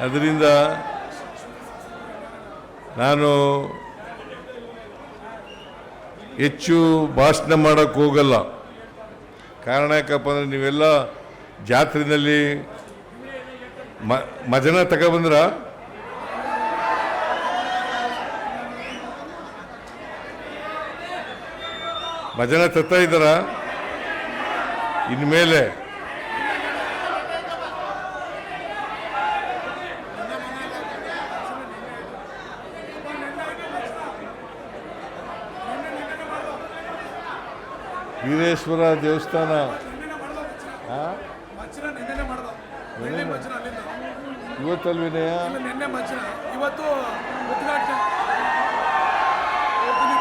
ಅದರಿಂದ ನಾನು ಹೆಚ್ಚು ಭಾಷಣ ಮಾಡೋಕ್ಕೆ ಹೋಗಲ್ಲ. ಕಾರಣ ಯಾಕಪ್ಪ ಅಂದರೆ ನೀವೆಲ್ಲ ಜಾತ್ರೆಯಲ್ಲಿ ಮಜನ ತಗೊಬಂದ್ರ ಮಜನ ತತ್ತಾ ಇದ್ದಾರ. ಇನ್ಮೇಲೆ ವೀರೇಶ್ವರ ದೇವಸ್ಥಾನ ಇವತ್ತಲ್ವಿನಯ ಇವತ್ತು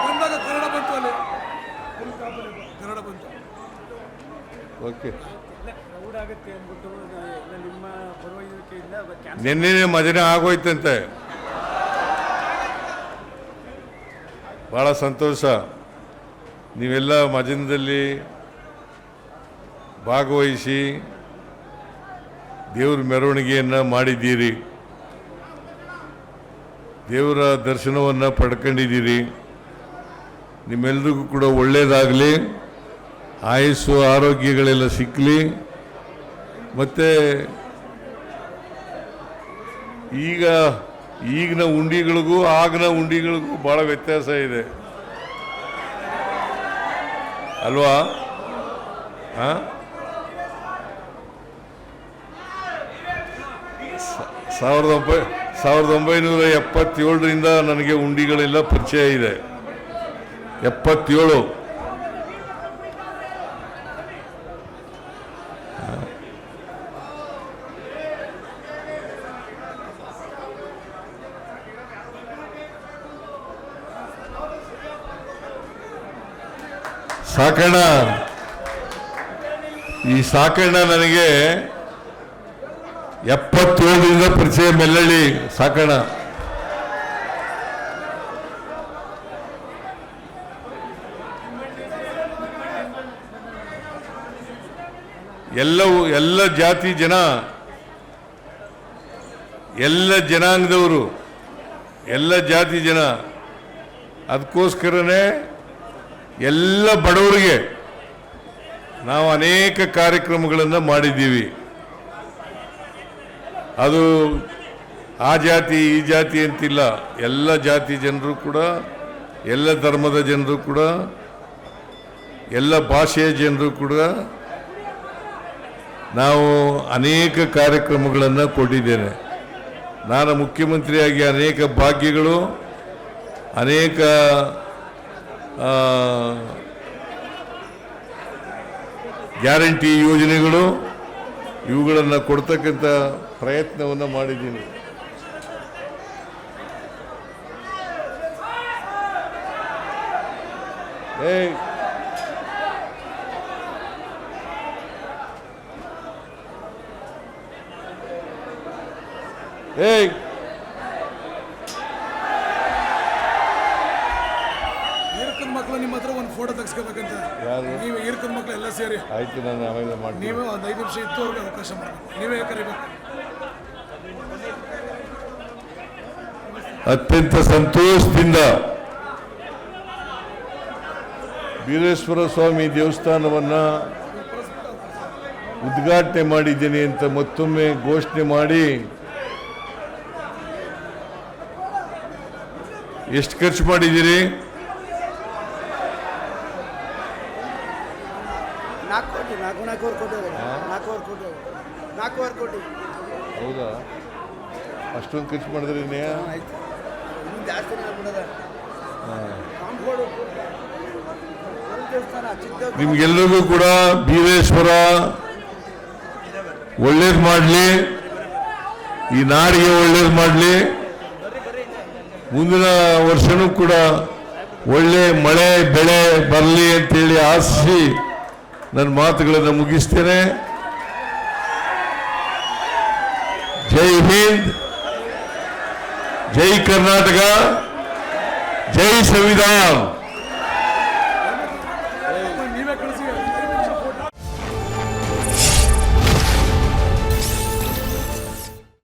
ಬಂದಾಗ ಕನ್ನಡ ಬಂತು, ಅಲ್ಲಿ ಕನ್ನಡ ಬಂತು. ಓಕೆ, ನಿನ್ನೆ ಮಜನೆ ಆಗೋಯ್ತಂತೆ. ಭಾಳ ಸಂತೋಷ. ನೀವೆಲ್ಲ ಮಜನದಲ್ಲಿ ಭಾಗವಹಿಸಿ ದೇವ್ರ ಮೆರವಣಿಗೆಯನ್ನು ಮಾಡಿದ್ದೀರಿ, ದೇವರ ದರ್ಶನವನ್ನು ಪಡ್ಕೊಂಡಿದ್ದೀರಿ. ನಿಮ್ಮೆಲ್ಲರಿಗೂ ಕೂಡ ಒಳ್ಳೆಯದಾಗಲಿ, ಆಯುಸ್ಸು ಆರೋಗ್ಯಗಳೆಲ್ಲ ಸಿಕ್ಕಲಿ. ಮತ್ತು ಈಗಿನ ಉಂಡಿಗಳಿಗೂ ಆಗಿನ ಉಂಡಿಗಳಿಗೂ ಭಾಳ ವ್ಯತ್ಯಾಸ ಇದೆ ಅಲ್ವಾ? 1977ರಿಂದ ನನಗೆ ಉಂಡಿಗಳೆಲ್ಲ ಪರಿಚಯ ಇದೆ. 77 ಸಾಕಣ್ಣ. ಈ ಸಾಕಣ್ಣ ನನಗೆ 77ರಿಂದ ಪರಿಚಯ. ಮೆಲ್ಲಳ್ಳಿ ಸಾಕಣ್ಣ ಎಲ್ಲ ಜಾತಿ ಜನ, ಎಲ್ಲ ಜನಾಂಗದವರು, ಎಲ್ಲ ಜಾತಿ ಜನ. ಅದಕ್ಕೋಸ್ಕರನೇ ಎಲ್ಲ ಬಡವರಿಗೆ ನಾವು ಅನೇಕ ಕಾರ್ಯಕ್ರಮಗಳನ್ನು ಮಾಡಿದ್ದೀವಿ. ಅದು ಆ ಜಾತಿ ಈ ಜಾತಿ ಅಂತಿಲ್ಲ, ಎಲ್ಲ ಜಾತಿ ಜನರು ಕೂಡ, ಎಲ್ಲ ಧರ್ಮದ ಜನರು ಕೂಡ, ಎಲ್ಲ ಭಾಷೆಯ ಜನರು ಕೂಡ ನಾವು ಅನೇಕ ಕಾರ್ಯಕ್ರಮಗಳನ್ನು ಕೊಟ್ಟಿದ್ದೇನೆ. ನಾನು ಮುಖ್ಯಮಂತ್ರಿಯಾಗಿ ಅನೇಕ ಭಾಗ್ಯಗಳು, ಅನೇಕ ಗ್ಯಾರಂಟಿ ಯೋಜನೆಗಳು ಇವುಗಳನ್ನು ಕೊಡ್ತಕ್ಕಂಥ ಪ್ರಯತ್ನವನ್ನು ಮಾಡಿದ್ದೀನಿ. ಈರ್ಕನ್ ಮಕ್ಕಳು ನಿಮ್ಮ ಹತ್ರ ಒಂದು ಫೋಟೋ ತೆಗೆಸ್ಕೋಬೇಕಂತ. ನೀವು ಈರ್ಕನ್ ಮಕ್ಕಳು ಎಲ್ಲ ಸೇರಿ ಆಯ್ತು, ನಾನು ಆಮೇಲೆ ಮಾಡ್ತೀನಿ. ನೀವೇ ಒಂದು 5 ನಿಮಿಷ ಇದ್ದವ್ರಿಗೆ ಅವಕಾಶ ಮಾಡಬೇಕು, ನೀವೇ ಕರಿಬೇಕು. ಅತ್ಯಂತ ಸಂತೋಷದಿಂದ ವೀರೇಶ್ವರ ಸ್ವಾಮಿ ದೇವಸ್ಥಾನವನ್ನು ಉದ್ಘಾಟನೆ ಮಾಡಿದ್ದೀನಿ ಅಂತ ಮತ್ತೊಮ್ಮೆ ಘೋಷಣೆ ಮಾಡಿ, ಎಷ್ಟು ಖರ್ಚು ಮಾಡಿದ್ದೀರಿ? 4 ಕೋಟಿ. ಹೌದಾ? ಅಷ್ಟೊಂದು ಖರ್ಚು ಮಾಡಿದ್ರಿ? ನಿಮ್ಗೆಲ್ಲರಿಗೂ ಕೂಡ ಬೀರೇಶ್ವರ ಒಳ್ಳೇದು ಮಾಡಲಿ, ಈ ನಾಡಿಗೆ ಒಳ್ಳೇದು ಮಾಡಲಿ. ಮುಂದಿನ ವರ್ಷನೂ ಕೂಡ ಒಳ್ಳೆ ಮಳೆ ಬೆಳೆ ಬರಲಿ ಅಂತೇಳಿ ಆಶಿಸಿ ನನ್ನ ಮಾತುಗಳನ್ನು ಮುಗಿಸ್ತೇನೆ. ಜೈ ಹಿಂದ್, ಜೈ ಕರ್ನಾಟಕ, ಜೈ ಸಂವಿಧಾನ.